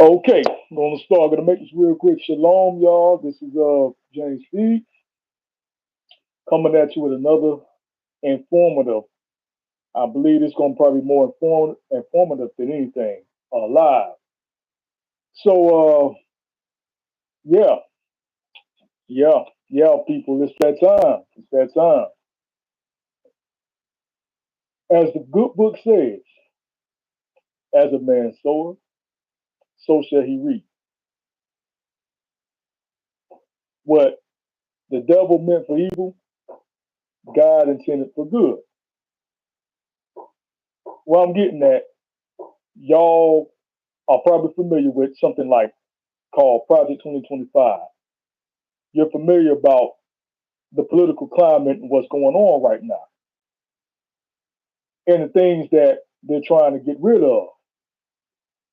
Okay, I'm gonna start. Gonna make this real quick. Shalom, y'all. This is James Speed coming at you with another informative. I believe it's gonna probably be more informative than anything. Live. So yeah, yeah, people. It's that time. It's that time. As the good book says, as a man soweth, so shall he reap. What the devil meant for evil, God intended for good. What I'm getting at, y'all are probably familiar with something like called Project 2025. You're familiar about the political climate and what's going on right now and the things that they're trying to get rid of,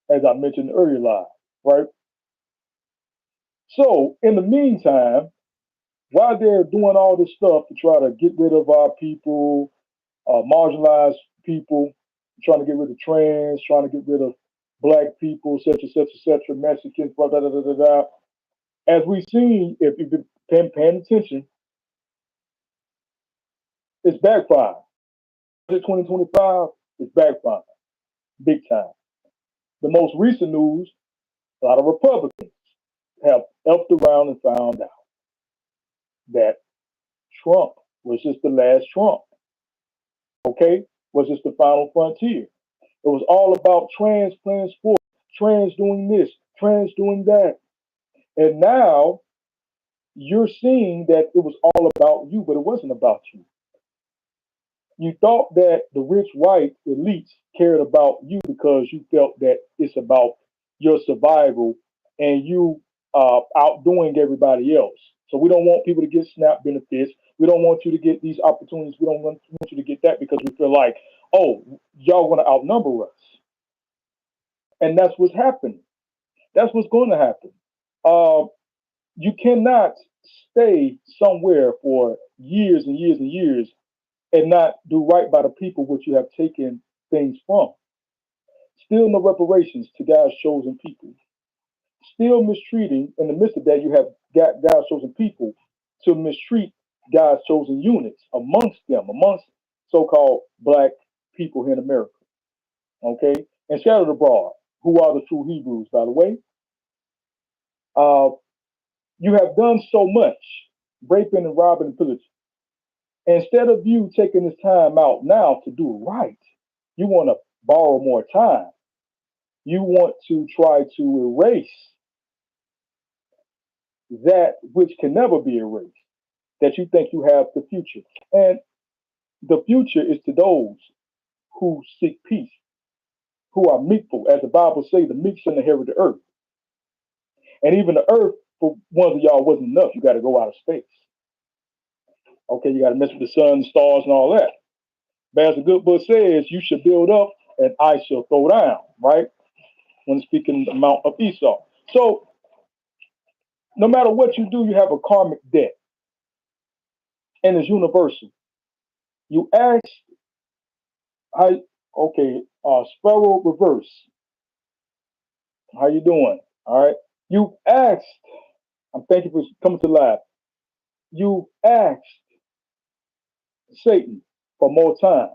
as I mentioned earlier, live, right? So, in the meantime, while they're doing all this stuff to try to get rid of our people, marginalized people, trying to get rid of trans, trying to get rid of black people, such, etc., Mexicans, blah, blah, blah, blah, blah, blah. As we've seen, if you've been paying attention, it's backfired. 2025 is backfired big time. The most recent news, a lot of Republicans have elfed around and found out that Trump was just the last Trump, okay? Was just the final frontier. It was all about trans playing sports, trans doing this, trans doing that. And now you're seeing that it was all about you, but it wasn't about you. You thought that the rich white elites cared about you because you felt that it's about your survival and you outdoing everybody else. So we don't want people to get SNAP benefits. We don't want you to get these opportunities. We don't want you to get that because we feel like, oh, y'all want to outnumber us. And that's what's happening. That's what's going to happen. Uh, you cannot stay somewhere for years and years and years and not do right by the people which you have taken things from. Still no reparations to God's chosen people. Still mistreating, in the midst of that, you have got God's chosen people to mistreat God's chosen units amongst them, amongst so called black people here in America. Okay? And scattered abroad, who are the true Hebrews, by the way. Uh, you have done so much, raping and robbing and pillaging. Instead of you taking this time out now to do right, you want to borrow more time. You want to try to erase that which can never be erased, that you think you have the future. And the future is to those who seek peace, who are meekful. As the Bible says, the meek shall inherit the earth. And even the earth, for one of y'all, wasn't enough. You got to go out of space. Okay, you got to mess with the sun, stars, and all that. But as the good book says, you should build up and I shall throw down, right? When speaking the Mount of Esau. So no matter what you do, you have a karmic debt. And it's universal. You ask, I okay, Sparrow Reverse, how you doing? All right. You asked, I'm thanking you for coming to live. You asked Satan for more time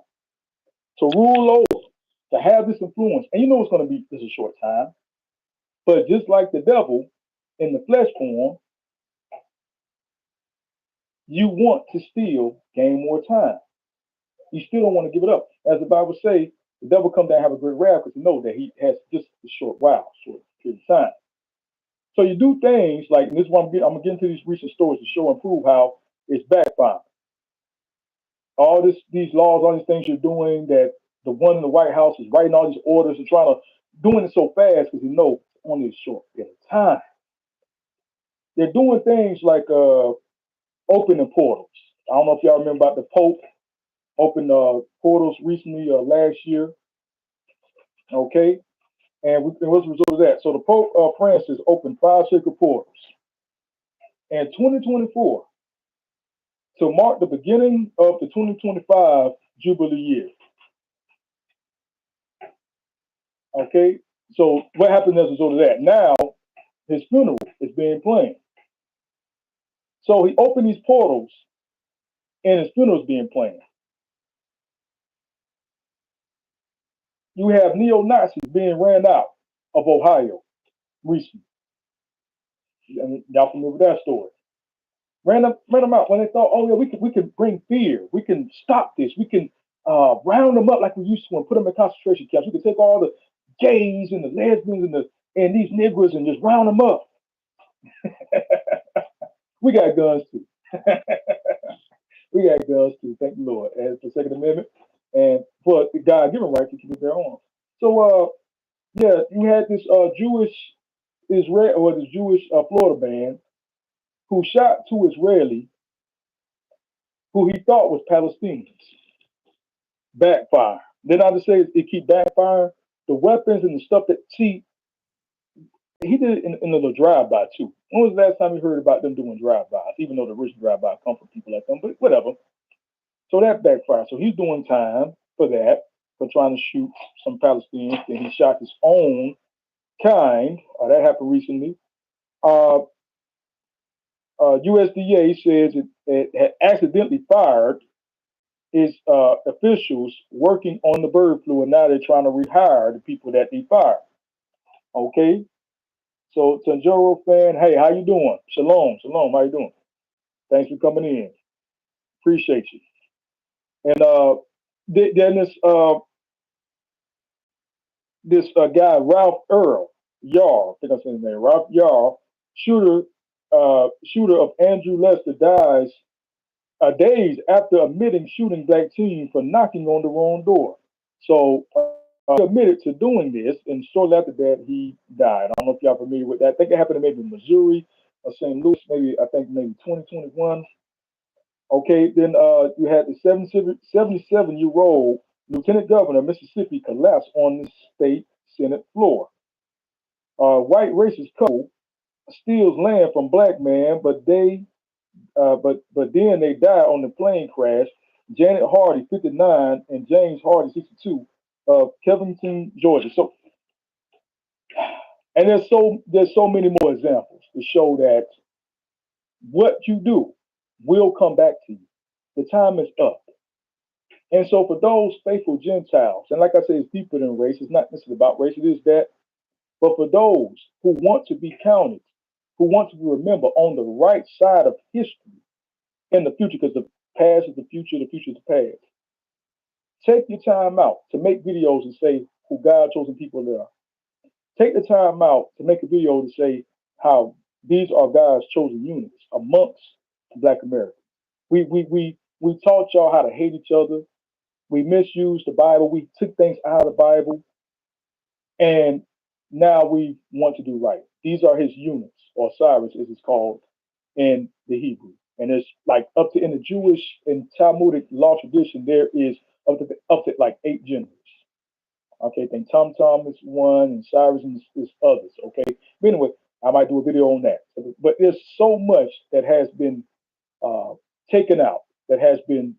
to rule over, to have this influence. And you know it's going to be this a short time. But just like the devil in the flesh form, you want to still gain more time. You still don't want to give it up. As the Bible says, the devil come down and have a great wrath because he knows that he has just a short while, short period of time. So you do things like, and this is why I'm getting to these recent stories to show and prove how it's backfiring. All these laws, all these things you're doing, that the one in the White House is writing all these orders and trying to doing it so fast because he knows it's only a short period of time. They're doing things like opening portals. I don't know if y'all remember about the Pope opened portals recently last year. Okay, and what's the result of that? So the Pope Francis opened 5 sacred portals in 2024 to mark the beginning of the 2025 Jubilee year. Okay, So what happened as a result of that? Now his funeral is being planned. So he opened these portals, and his funeral is being planned. You have neo Nazis being ran out of Ohio recently. And y'all familiar with that story? Ran them out when they thought, oh yeah, we can bring fear, we can stop this, we can round them up like we used to and put them in concentration camps. We can take all the gays and the lesbians and these niggers and just round them up. We got guns too. We got guns too. Thank the Lord. As the Second Amendment and for the God given right to keep their arms. So yeah, you had this Jewish Israel or the Jewish Florida man who shot two Israeli who he thought was Palestinians. Backfire. Then I just say it keep backfiring. The weapons and the stuff that see he did it in a little drive-by too. When was the last time you heard about them doing drive-bys? Even though the original drive-by come from people like them, but whatever. So that backfired. So he's doing time for that, for trying to shoot some Palestinians. Then he shot his own kind. That happened recently. Uh, USDA says it had accidentally fired its officials working on the bird flu, and now they're trying to rehire the people that they fired. Okay, so Tanjoro fan, hey, how you doing? Shalom, shalom. How you doing? Thanks for coming in. Appreciate you. And then this guy Ralph Earl Yar, I think I said his name, Ralph Yar, shooter of Andrew Lester dies days after admitting shooting black teen for knocking on the wrong door. So he admitted to doing this, and shortly after that, he died. I don't know if y'all familiar with that. I think it happened in maybe Missouri or St. Louis, maybe I think maybe 2021. Okay, then you had the 77-year-old lieutenant governor of Mississippi collapse on the state Senate floor. White racist couple steals land from black man, but then they died on the plane crash. Janet Hardy, 59, and James Hardy, 62, of Covington, Georgia. So, and there's so many more examples to show that what you do will come back to you. The time is up. And so for those faithful Gentiles, and like I said, it's deeper than race. It's not necessarily about race. It is that. But for those who want to be counted, who want to be remembered on the right side of history in the future, because the past is the future is the past. Take your time out to make videos and say who God chosen people they are. Take the time out to make a video to say how these are God's chosen units amongst Black Americans. We taught y'all how to hate each other. We misused the Bible. We took things out of the Bible, and now we want to do right. These are his units, or Cyrus, as it's called in the Hebrew. And it's like up to in the Jewish and Talmudic law tradition, there is up to like 8 genders. Okay, I think Tom Tom is one, and Cyrus is others. Okay, but anyway, I might do a video on that. But there's so much that has been uh, taken out, that has been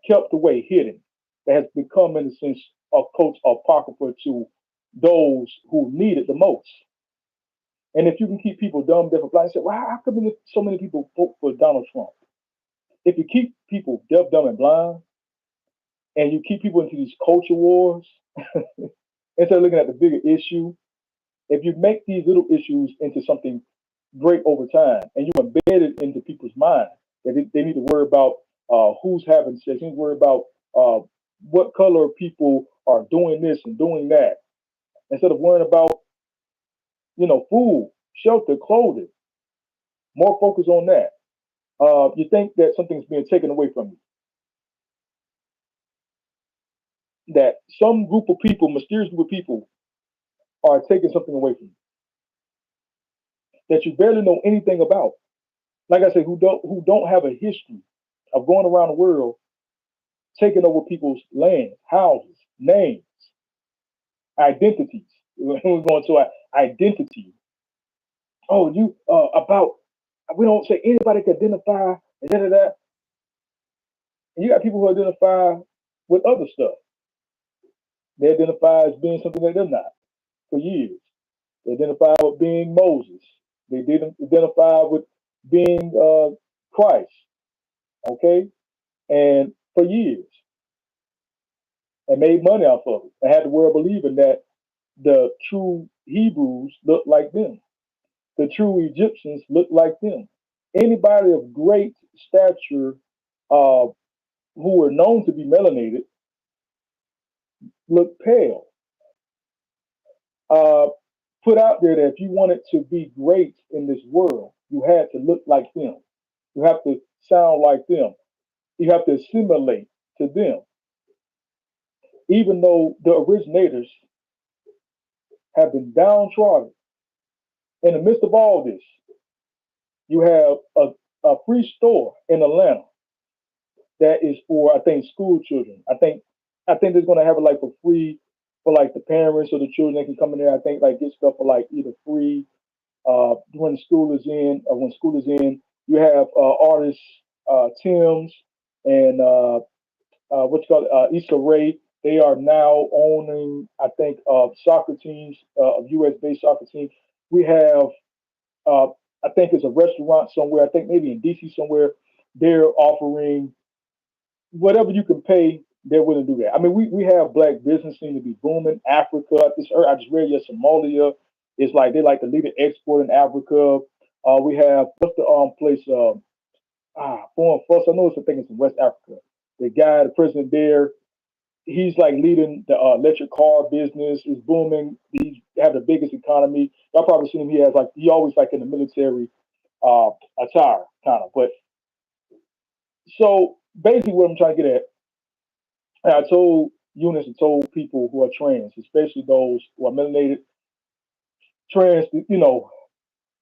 kept away, hidden, that has become, in a sense, a coach apocrypha to those who need it the most. And if you can keep people dumb, deaf, and blind, say, well, how come so many people vote for Donald Trump? If you keep people deaf, dumb, and blind, and you keep people into these culture wars, instead of looking at the bigger issue, if you make these little issues into something great over time, and you embed it into people's mind, that they need to worry about who's having sex, they need to worry about uh, what color people are doing this and doing that, instead of worrying about, food, shelter, clothing, more focus on that. You think that something's being taken away from you, that some group of people, mysterious group of people, are taking something away from you that you barely know anything about. Like I said, who don't have a history of going around the world taking over people's land, houses, names, identities. We're going to our identity. Oh, you about we don't say anybody can identify and da da da. And you got people who identify with other stuff. They identify as being something that they're not. for years. They identified with being Moses. They didn't identify with being Christ. Okay, and for years, and made money off of it. And had the world believing that the true Hebrews looked like them. The true Egyptians looked like them. Anybody of great stature uh, who were known to be melanated looked pale. Uh, Put out there that if you wanted to be great in this world, you had to look like them. You have to sound like them. You have to assimilate to them. Even though the originators have been downtrodden, in the midst of all this, you have a free store in Atlanta that is for, I think, school children. I think they're gonna have it like for free for like the parents or the children. They can come in there. I think like get stuff for like either free when school is in or when school is in. You have artists Tim's and what you call it, Issa Rae. They are now owning, I think, soccer teams, U.S. based soccer teams. We have, uh, I think, it's a restaurant somewhere. I think maybe in D.C. somewhere. They're offering whatever you can pay, they're willing to do that. I mean, we have black business seem to be booming. Africa, I just read yes, Somalia is like they're like the leading export in Africa. We have what's the place? Foreign Fuss. I know it's a thing. It's in West Africa. The guy, the president there, he's like leading the electric car business. Is booming. He's have the biggest economy. Y'all probably seen him. He has like he always like in the military attire kind of. But so basically, what I'm trying to get at, and I told Eunice and told people who are trans, especially those who are melanated trans,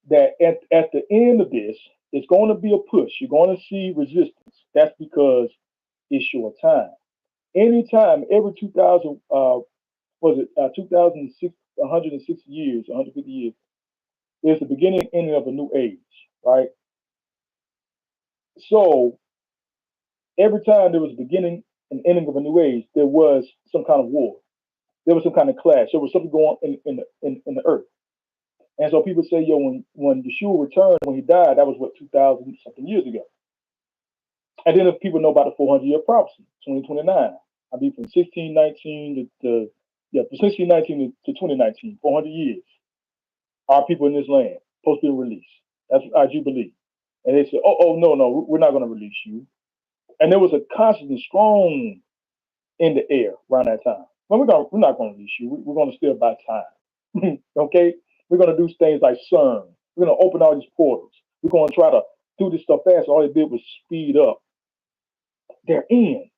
that at the end of this, it's going to be a push. You're going to see resistance. That's because it's your time. Anytime, every 2000, was it 2006, 160 years, 150 years, there's the beginning and ending of a new age, right? So every time there was a beginning and ending of a new age, there was some kind of war. There was some kind of clash. There was something going on in the earth. And so people say, yo, when Yeshua returned, when he died, that was what 2,000 something years ago. And then if people know about the 400-year prophecy, 2029, I mean from 1619 from 1619 to 2019, 400 years, our people in this land supposed to be released. That's our jubilee. And they said, no, we're not going to release you. And there was a constant strong in the air around that time. No, we're not going to release you. We're going to still buy time. Okay? We're going to do things like CERN. We're going to open all these portals. We're going to try to do this stuff fast. All they did was speed up their end.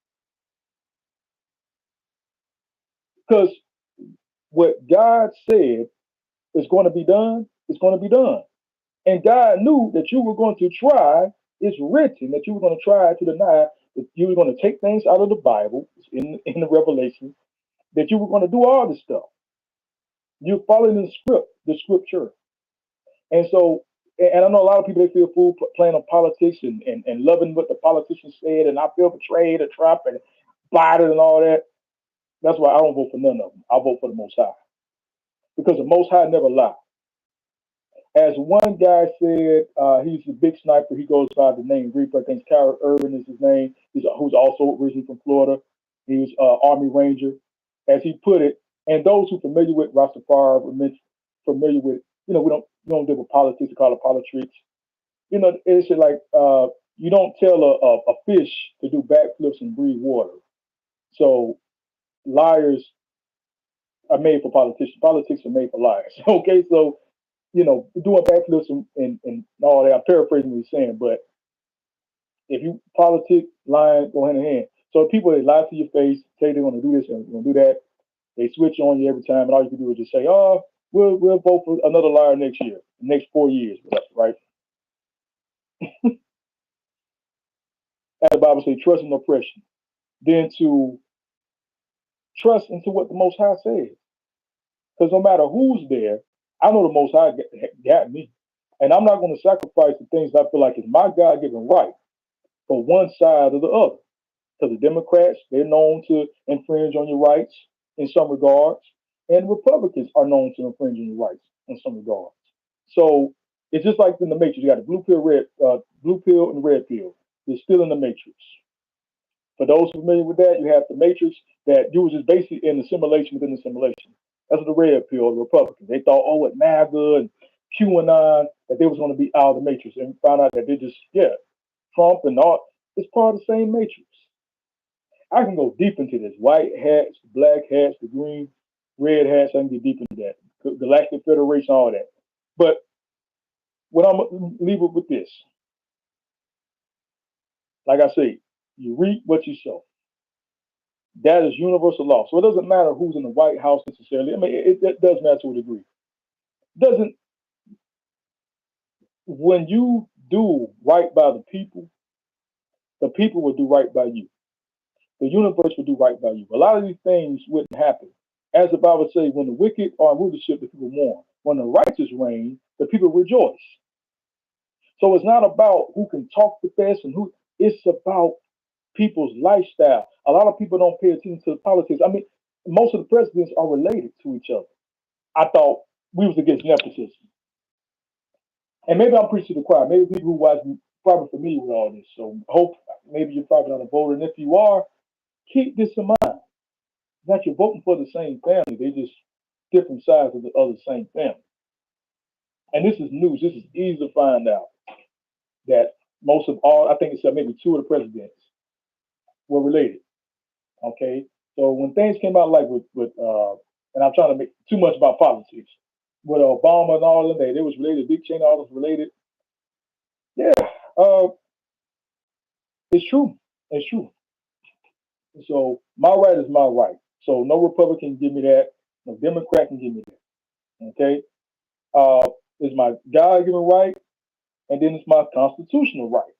Because what God said is going to be done is going to be done. And God knew that you were going to try, it's written that you were going to try to deny, that you were going to take things out of the Bible, in the Revelation, that you were going to do all this stuff. You're following the scripture. And so, and I know a lot of people, they feel fool playing on politics and loving what the politicians said, and I feel betrayed or Trump and Biden and all that. That's why I don't vote for none of them. I vote for the Most High. Because the Most High never lie. As one guy said, he's a big sniper. He goes by the name Reaper. I think Carol Urban is his name. Who's also originally from Florida. He was Army Ranger. As he put it, and those who are familiar with Rastafari, familiar with, we don't deal with politics, we call it politics. It's like you don't tell a fish to do backflips and breathe water. So liars are made for politicians. Politics are made for liars. Okay, so doing backflips and all that. I'm paraphrasing what he's saying, but if you politic, lying go hand in hand. So people, they lie to your face, say they're going to do this and they're going to do that. They switch on you every time, and all you can do is just say, "Oh, we'll vote for another liar next year, next 4 years, whatever." Right? As the Bible says, trust in oppression, then to trust into what the Most High says. Because no matter who's there, I know the Most High got me, and I'm not going to sacrifice the things I feel like is my God-given right for one side or the other. Because the Democrats, they're known to infringe on your rights in some regards. and Republicans are known to infringe on your rights in some regards. So it's just like in the Matrix. You got the blue pill, and red pill. They're still in the Matrix. For those familiar with that, you have the Matrix that uses basically in the simulation within the simulation. That's the red pill, the Republicans. They thought, oh, with MAGA and QAnon, that they was going to be out of the Matrix, and found out that they just, yeah, Trump and all, it's part of the same Matrix. I can go deep into this. White hats, black hats, the green, red hats. I can get deep into that. Galactic Federation, all that. But what I'm gonna leave it with this. Like I say, you reap what you sow. That is universal law. So it doesn't matter who's in the White House necessarily. I mean, it does matter to a degree. Doesn't when you do right by the people will do right by you. The universe will do right by you. A lot of these things wouldn't happen. As the Bible says, when the wicked are in rulership, the people mourn. When the righteous reign, the people rejoice. So it's not about who can talk the best and who. It's about people's lifestyle. A lot of people don't pay attention to the politics. I mean, most of the presidents are related to each other. I thought we was against nepotism. And maybe I'm preaching to the choir. Maybe people who watch me probably familiar with all this. So hope maybe you're probably not a voter. And if you are, keep this in mind. That you're voting for the same family. They just different sides of the other same family. And this is news. This is easy to find out that most of all, I think it's maybe two of the presidents were related. Okay. So when things came out like with and I'm trying to make too much about politics, with Obama and all of them, they was related, Dick Cheney, all was related. Yeah, uh, it's true. It's true. So my right is my right. So no Republican can give me that. No Democrat can give me that. Okay. It's my God-given right, and then it's my constitutional right.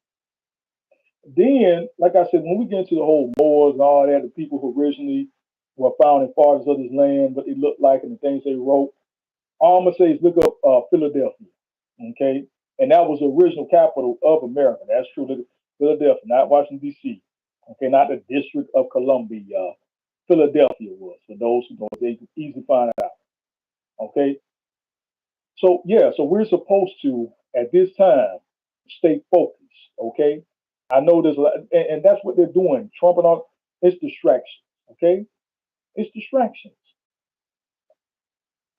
Then, like I said, when we get into the whole Moors and all that, the people who originally were founding fathers of this land, what they looked like and the things they wrote, all I'm gonna say is look up Philadelphia, okay? And that was the original capital of America. That's true. Look at Philadelphia, not Washington D.C. Okay, not the District of Columbia. Philadelphia was for those who don't. They can easily find it out. Okay, so yeah, so we're supposed to at this time stay focused. Okay, I know there's a lot, and that's what they're doing. Trump and all, it's distraction. Okay, it's distractions.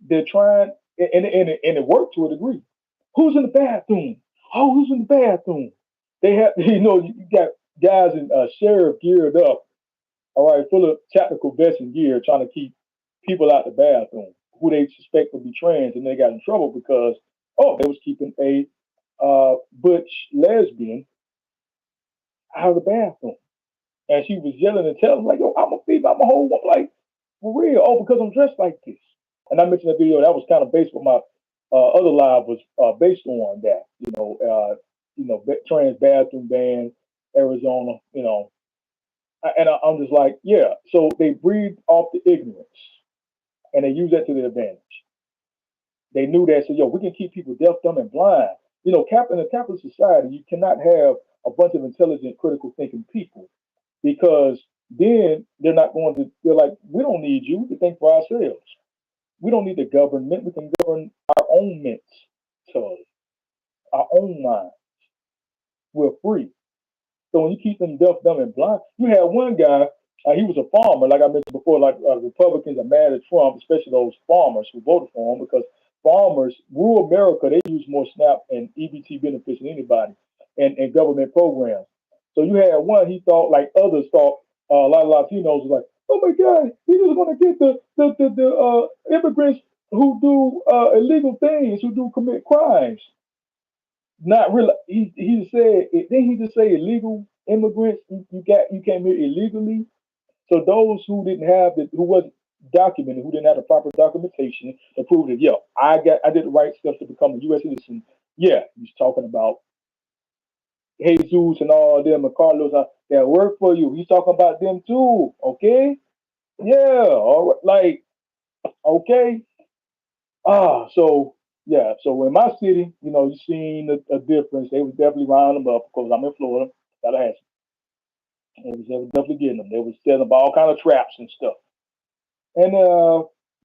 They're trying, and it worked to a degree. Who's in the bathroom? Oh, who's in the bathroom? They have, you got guys in sheriff geared up, all right, full of tactical vests and gear, trying to keep people out the bathroom who they suspect will be trans, and they got in trouble because they was keeping a butch lesbian out of the bathroom, and she was yelling and telling like, "Yo, I'm a female, I'm a whole woman." Like, for real? Oh, because I'm dressed like this. And I mentioned that video that was kind of based on my other live was based on that. Trans bathroom ban, Arizona. I'm just like, yeah. So they breathe off the ignorance, and they use that to their advantage. They knew that, so yo, we can keep people deaf, dumb, and blind. In a capitalist society, you cannot have a bunch of intelligent, critical thinking people because then they're not going to. They're like, we don't need you to think for ourselves. We don't need the government. We can govern our own mentally, our own mind. We're free. So when you keep them deaf, dumb, and blind, you had one guy. He was a farmer, like I mentioned before. Like Republicans are mad at Trump, especially those farmers who voted for him, because farmers, rural America, they use more SNAP and EBT benefits than anybody, and government programs. So you had one. He thought, like others thought, a lot of Latinos was like, "Oh my God, he's just going to get the immigrants who do illegal things, who do commit crimes." Not really. He said. Didn't he just say illegal immigrants? You came here illegally. So those who didn't have who wasn't documented, who didn't have the proper documentation to prove that, yeah, I did the right steps to become a U.S. citizen. Yeah, he's talking about Jesus and all them and Carlos that work for you. He's talking about them too. Okay, yeah, all right, like okay. So yeah, so in my city, you seen a difference. They was definitely rounding them up because I'm in Florida, Tallahassee. They was definitely getting them. They was setting up all kind of traps and stuff. And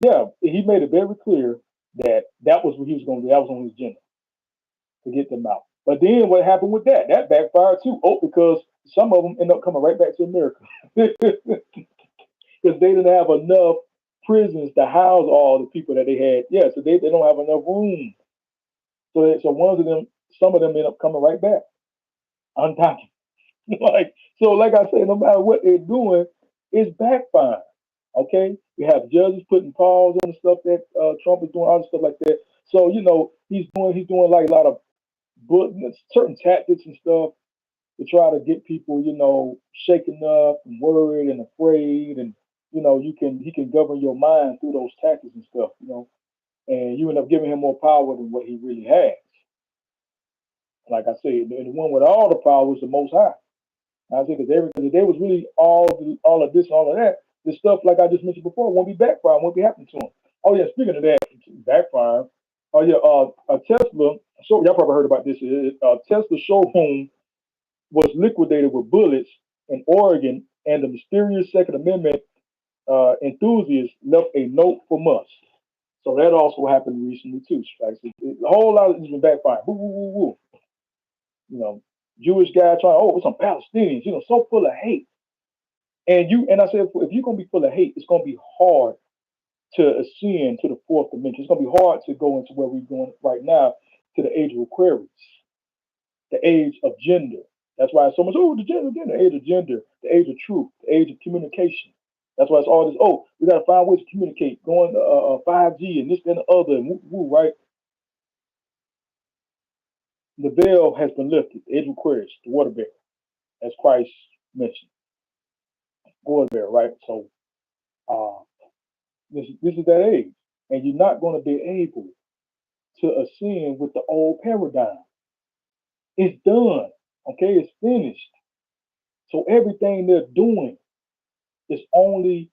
yeah, he made it very clear that that was what he was going to do. That was on his agenda to get them out. But then what happened with that? That backfired too. Oh, because some of them end up coming right back to America because they didn't have enough prisons to house all the people that they had. Yeah, so they don't have enough room. So one of them, some of them end up coming right back undocumented. Like so, like I said, no matter what they're doing, it's backfiring. Okay, we have judges putting pause on the stuff that Trump is doing, all the stuff like that. So he's doing like a lot of certain tactics and stuff to try to get people, shaken up and worried and afraid, and he can govern your mind through those tactics and stuff, and you end up giving him more power than what he really has. Like I said, and the one with all the power is the Most High. I think because if there was really all of this and all of that, the stuff like I just mentioned before won't be backfiring, won't be happening to him. Oh yeah, speaking of that, backfiring. Oh yeah, a Tesla. So y'all probably heard about this. Tesla showroom was liquidated with bullets in Oregon, and the mysterious Second Amendment enthusiast left a note for Musk. So that also happened recently too. Like, a whole lot of this has been backfiring. Woo, woo, woo, woo. You know, Jewish guy trying, oh, it's some Palestinians, so full of hate. And I said, if you're gonna be full of hate, it's gonna be hard to ascend to the fourth dimension. It's gonna be hard to go into where we're going right now, to the age of Aquarius, the age of gender. That's why it's so much, oh, the gender, the age of gender, the age of truth, the age of communication. That's why it's all this, oh, we gotta find ways to communicate, going to 5G and this and the other, and woo, woo, right? The veil has been lifted, the age of Aquarius, the water bear, as Christ mentioned, water bear, right? So uh, this is that age, and you're not going to be able to ascend with the old paradigm. It's done, okay? It's finished. So everything they're doing is only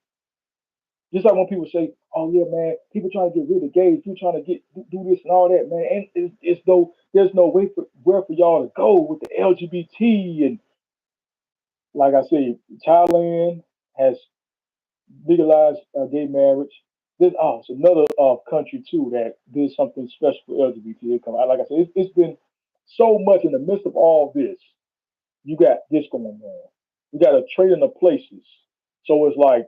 just like when people say, "Oh yeah, man, people trying to get rid of gays, people trying to do this and all that, man." And it's though there's no way for where for y'all to go with the LGBT and like I said, Thailand has legalized gay marriage. It's another country too that did something special for LGBT. Like I said, it's been so much in the midst of all this. You got this going on. You got a trading of places. So it's like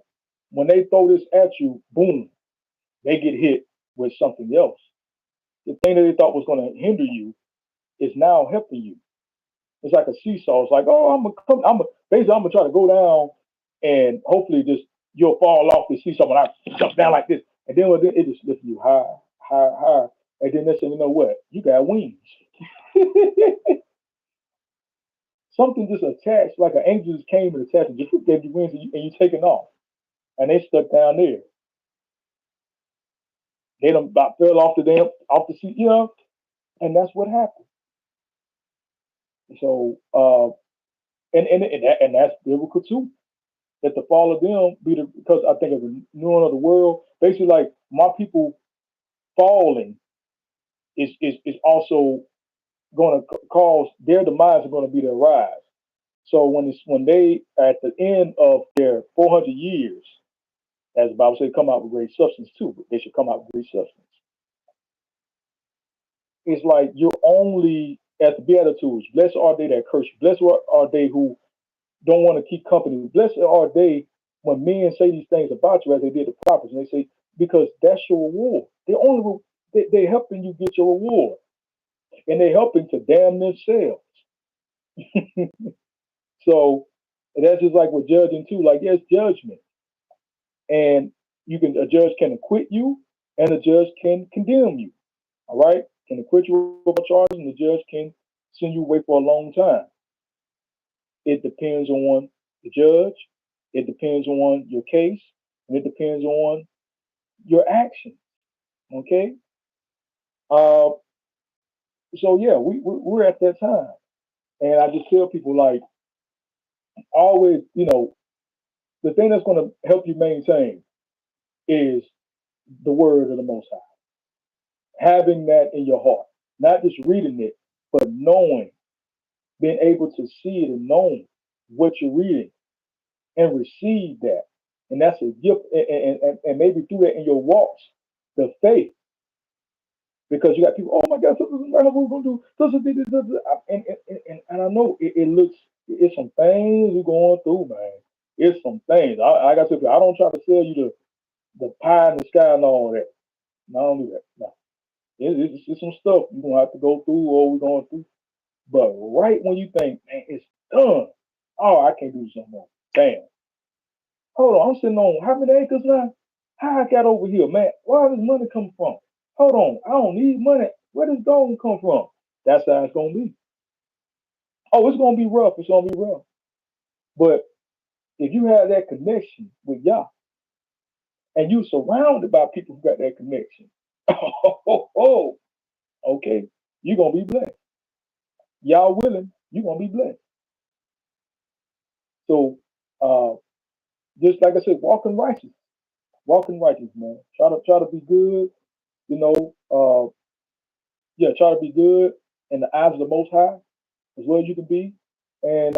when they throw this at you, boom, they get hit with something else. The thing that they thought was going to hinder you is now helping you. It's like a seesaw. It's like, oh, basically I'm gonna try to go down and hopefully just you'll fall off the seesaw when I jump down like this. And then it just lifts you higher, higher, higher. And then they say, you know what? You got wings. Something just attached, like an angel just came and attached and just gave you wings and you taking off. And they stuck down there. They done about fell off the seat, and that's what happened. So and that's biblical too. That the fall of them be because I think of the renewing of the world. Basically, like my people falling is also going to cause their demise are going to be their rise. So when they at the end of their 400 years, as the Bible says, come out with great substance too, but they should come out with great substance. It's like you're only at the Beatitudes. Blessed are they that curse you. Blessed are they who don't want to keep company. Blessed are they when men say these things about you as they did the prophets, and they say, because that's your reward. They're helping you get your reward. And they're helping to damn themselves. So that's just like with judging too. Like, yes, judgment. And a judge can acquit you and a judge can condemn you. All right? Can acquit you of charges and the judge can send you away for a long time. It depends on the judge. It depends on your case, and it depends on your action. Okay. Uh, so yeah, we're at that time, and I just tell people like always, the thing that's going to help you maintain is the word of the Most High. Having that in your heart, not just reading it, but knowing, being able to see it and knowing what you're reading and receive that. And that's a gift. And maybe through that in your walks, the faith, because you got people, oh my God, this is what we're going to do. This. And I know it looks, it's some things you're going through, man. It's some things. Like I said, I don't try to sell you the pie in the sky and all that. No, I don't do that. No. It's some stuff you're going to have to go through or we're going through. But right when you think, man, it's done. Oh, I can't do something more. Damn. Hold on, I'm sitting on how many acres now? How I got over here, man? Where does money come from? Hold on, I don't need money. Where does gold come from? That's how it's gonna be. Oh, it's gonna be rough. It's gonna be rough. But if you have that connection with Yah and you surrounded by people who got that connection, oh, okay, you're gonna be blessed. Y'all willing, you're gonna be blessed. So uh just like I said, walk in righteous, man. Try to be good, you know. Yeah, try to be good in the eyes of the Most High as well as you can be, and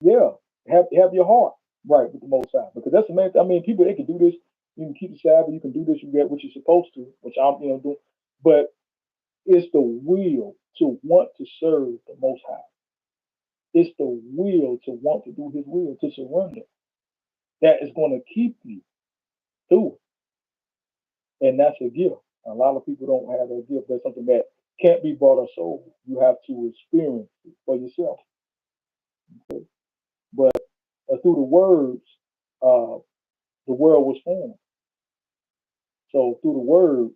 yeah, have your heart right with the Most High because that's the main. I mean, people they can do this. You can keep the Sabbath. You can do this. You get what you're supposed to, which I'm doing. But it's the will to want to serve the Most High. It's the will to want to do His will to surrender that is going to keep you through it, and that's a gift. A lot of people don't have that gift. That's something that can't be bought or sold. You have to experience it for yourself. Okay? But through the words, uh, the world was formed. So through the word,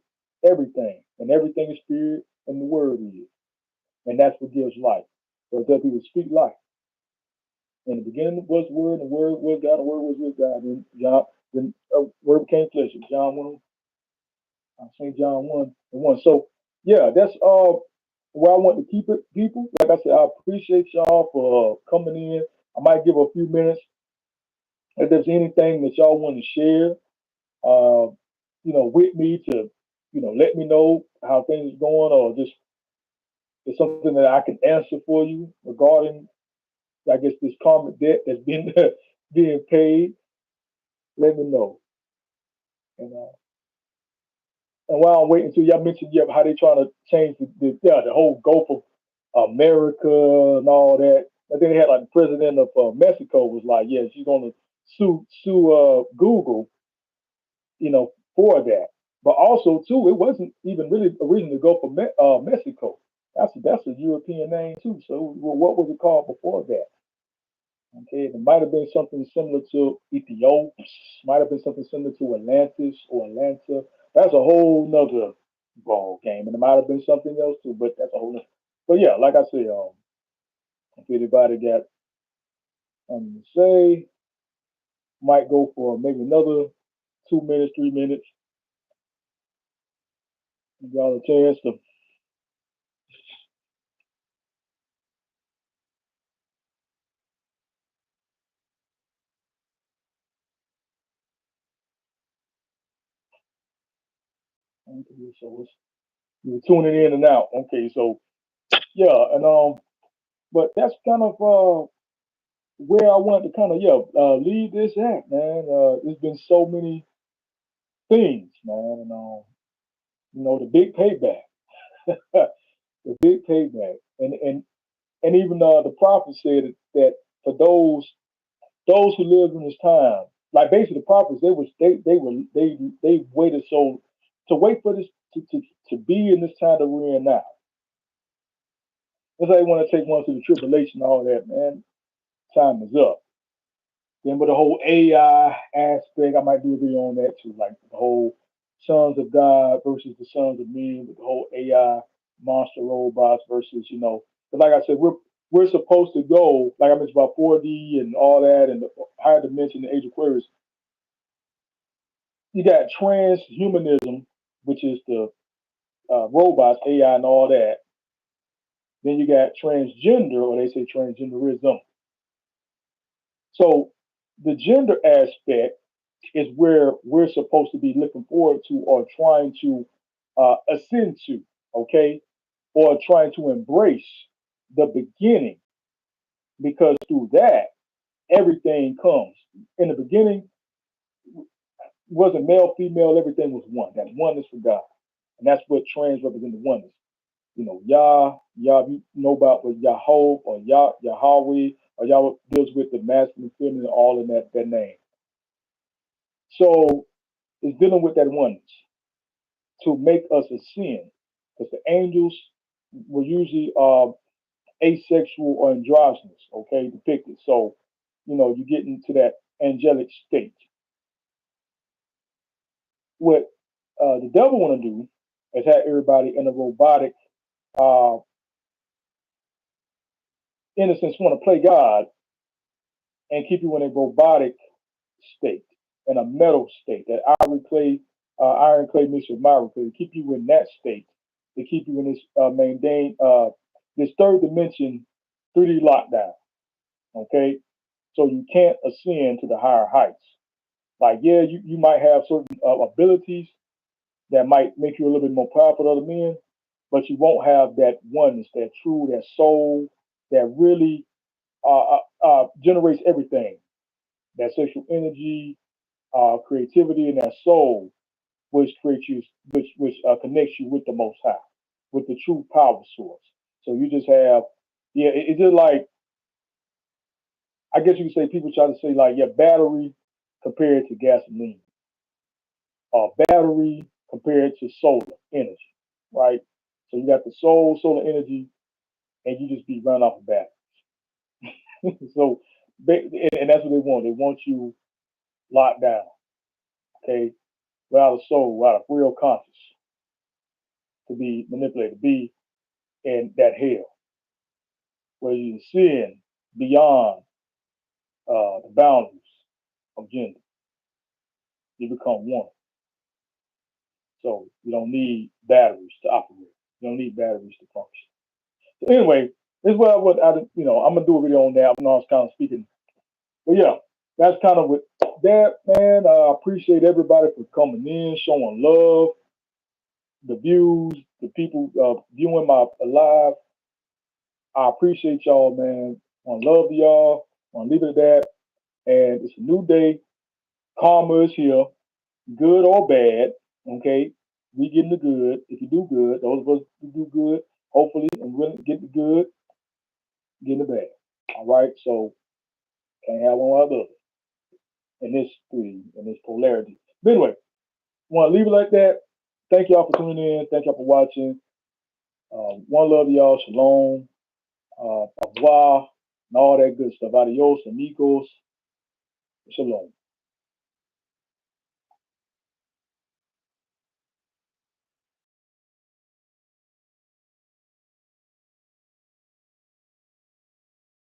everything, and everything is spirit, and the word is, and that's what gives life. So that people speak life. In the beginning was the word, and the word was God, and the word was with God. And John, the word became flesh. John 1, St. John 1 and 1. So yeah, that's where I want to keep it, people. Like I said, I appreciate y'all for coming in. I might give a few minutes if there's anything that y'all want to share, with me to, let me know how things are going, or just it's something that I can answer for you regarding, I guess, this karmic debt that's been being paid. Let me know. And while I'm waiting till y'all mentioned how they trying to change the whole Gulf of America and all that. And then they had like the president of Mexico was like, yeah, she's gonna sue Google, for that. But also too, it wasn't even really originally Gulf of Mexico. That's a European name too. So what was it called before that? Okay, it might have been something similar to Ethiopia, might have been something similar to Atlantis or Atlanta. That's a whole nother ball game, and it might have been something else too, but that's a whole nother. But yeah, like I said, if anybody got something to say, might go for maybe another 2 minutes, 3 minutes. Give y'all a chance to. Okay, so you're tuning in and out. Okay, so yeah, and but that's kind of where I want to kind of leave this at, man. There's been so many things, man, and the big payback, the big payback, and even the prophet said that for those who lived in this time, like basically the prophets, they waited so to wait for this to be in this time that we're in now. If they want to take one to the tribulation, all that, man, time is up. Then with the whole AI aspect, I might do a video on that too, like the whole sons of God versus the sons of men, with the whole AI monster robots versus, but like I said, we're supposed to go, like I mentioned about 4D and all that, and the higher dimension, the age of Aquarius. You got transhumanism, which is the robots, AI, and all that. Then you got transgender, or they say transgenderism. So the gender aspect is where we're supposed to be looking forward to or trying to ascend to, okay? Or trying to embrace the beginning, because through that, everything comes. In the beginning, wasn't male, female, everything was one. That oneness for God. And that's what trans represent the oneness. You know, Yah, you know about what Yahweh or Yahweh, or Yahweh deals with the masculine, feminine, all in that name. So it's dealing with that oneness to make us ascend. Because the angels were usually asexual or androgynous, okay, depicted. So, you know, you get into that angelic state. What the devil want to do is have everybody in a robotic, uh, innocence, want to play God and keep you in a robotic state, in a metal state, that iron clay mixed with marble clay, to keep you in that state, to keep you in this maintain this third dimension 3D lockdown. Okay, so you can't ascend to the higher heights. Like, yeah, you might have certain abilities that might make you a little bit more powerful than other men, but you won't have that oneness, that true, that soul, that really generates everything. That sexual energy, creativity, and that soul, which creates you, which connects you with the Most High, with the true power source. So you just have, yeah, it's just like, I guess you could say, people try to say like, yeah, battery compared to gasoline, or battery compared to solar energy, right? So you got the solar energy, and you just be run off of battery. So, and that's what they want. They want you locked down, okay, without a soul, without a real conscience, to be manipulated, to be in that hell where you sin beyond the boundaries of gender. You become one. So you don't need batteries to operate. You don't need batteries to function. So anyway, this is what I'm gonna do a video on that. I know I was kind of speaking, but yeah, that's kind of what that, man. I appreciate everybody for coming in, showing love, the views, the people viewing my live. I appreciate y'all, man. I love y'all. I want to leave it at that. And it's a new day. Karma is here, good or bad. Okay, we getting the good. If you do good, those of us who do good, hopefully, and really get the good, get the bad. All right, so can't have one without the other in this three, in this polarity. But anyway, want to leave it like that. Thank y'all for tuning in. Thank y'all for watching. One love y'all. Shalom. Au revoir, and all that good stuff. Adios, amigos. Shalom.